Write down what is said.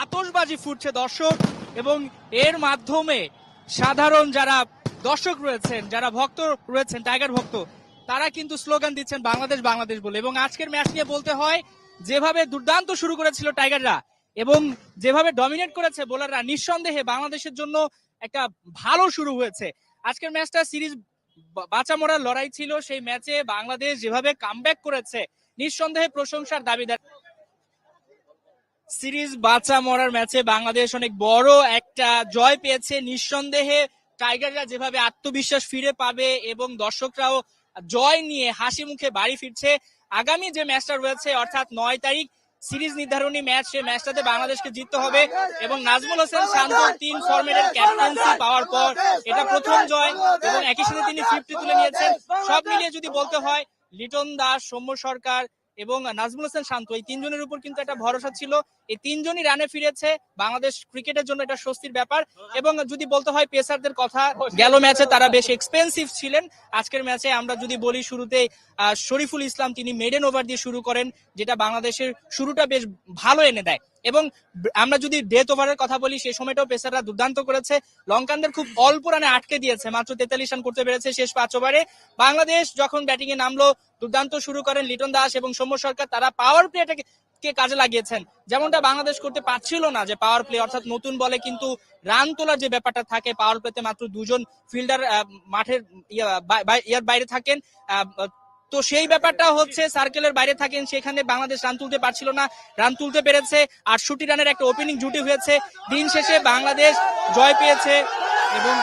আতশবাজি ফুটছে দর্শক, এবং এর মাধ্যমে সাধারণ যারা দর্শক রয়েছেন, যারা ভক্ত রয়েছেন, টাইগার ভক্ত, তারা কিন্তু স্লোগান দিচ্ছেন বাংলাদেশ বাংলাদেশ বলে। এবং আজকের ম্যাচ নিয়ে বলতে হয়, যেভাবে দুর্দান্ত শুরু করেছিল টাইগাররা এবং যেভাবে ডমিনেট করেছে বোলাররা, নিঃসন্দেহে বাংলাদেশের জন্য একটা ভালো শুরু হয়েছে। আজকের ম্যাচটা সিরিজ বাঁচা মরার লড়াই ছিল। সেই ম্যাচে বাংলাদেশ যেভাবে কামব্যাক করেছে, নিঃসন্দেহে প্রশংসার দাবিদার। সিরিজ বাঁচা মরার ম্যাচে বাংলাদেশ অনেক বড় একটা জয় পেয়েছে। নিঃসন্দেহে টাইগাররা যেভাবে আত্মবিশ্বাস ফিরে পাবে এবং দর্শকরাও জয় নিয়ে হাসি মুখে বাড়ি ফিরছে। আগামী যে ম্যাচটা রয়েছে অর্থাৎ 9 তারিখ সিরিজ নির্ধারণী ম্যাচ, সেই ম্যাচটাতে বাংলাদেশকে জিততে হবে এবং নাজমুল হোসেন শান্ত 3 ফরম্যাটের ক্যাপ্টেন্সি পাওয়ার পর এটা প্রথম জয় এবং একই সাথে তিনি 50 তুলে নিয়েছেন। সব মিলিয়ে যদি বলতে হয়, লিটন দাস, সৌম্য সরকার এবং নাজমুল হোসেন শান্ত, এই তিনজনের উপর কিন্তু একটা ভরসা ছিল। এই তিনজনই রানে ফিরেছে। বাংলাদেশ ক্রিকেটের জন্য এটা স্বস্তির ব্যাপার। এবং যদি বলতে হয় পেসারদের কথা, গেল ম্যাচে তারা বেশ এক্সপেন্সিভ ছিলেন। আজকের ম্যাচে আমরা যদি বলি, শুরুতে শরীফুল ইসলাম তিনি মেডেন ওভার দিয়ে শুরু করেন, যেটা বাংলাদেশের শুরুটা বেশ ভালো এনে দেয়। এবং আমরা যদি ডেথ ওভারের কথা বলি, সেই সময়টাও পেসাররা দুর্দান্ত করেছে। লঙ্কানদের খুব অল্প রানে আটকে দিয়েছে, মাত্র 43 রান করতে পেরেছে শেষ 5 ওভারে। বাংলাদেশ যখন ব্যাটিং এ নামলো, দুর্দান্ত শুরু করেন লিটন দাস এবং সৌম্য সরকার, তারা পাওয়ার প্লেটাকে কাজে লাগিয়েছেন, যেমনটা বাংলাদেশ করতে পারছিল না। যে পাওয়ার প্লে অর্থাৎ নতুন বলে কিন্তু রান তোলার যে ব্যাপারটা থাকে, পাওয়ার প্লেতে মাত্র 2 জন ফিল্ডার মাঠের ইয়ার বাইরে থাকেন, তো সেই ব্যাপারটা হচ্ছে সার্কেলের বাইরে থাকেন, সেখানে বাংলাদেশ রান তুলতে পারছিল না। রান তুলতে পেরেছে, 68 রানের একটা ওপেনিং জুটি হয়েছে। দিন শেষে বাংলাদেশ জয় পেয়েছে এবং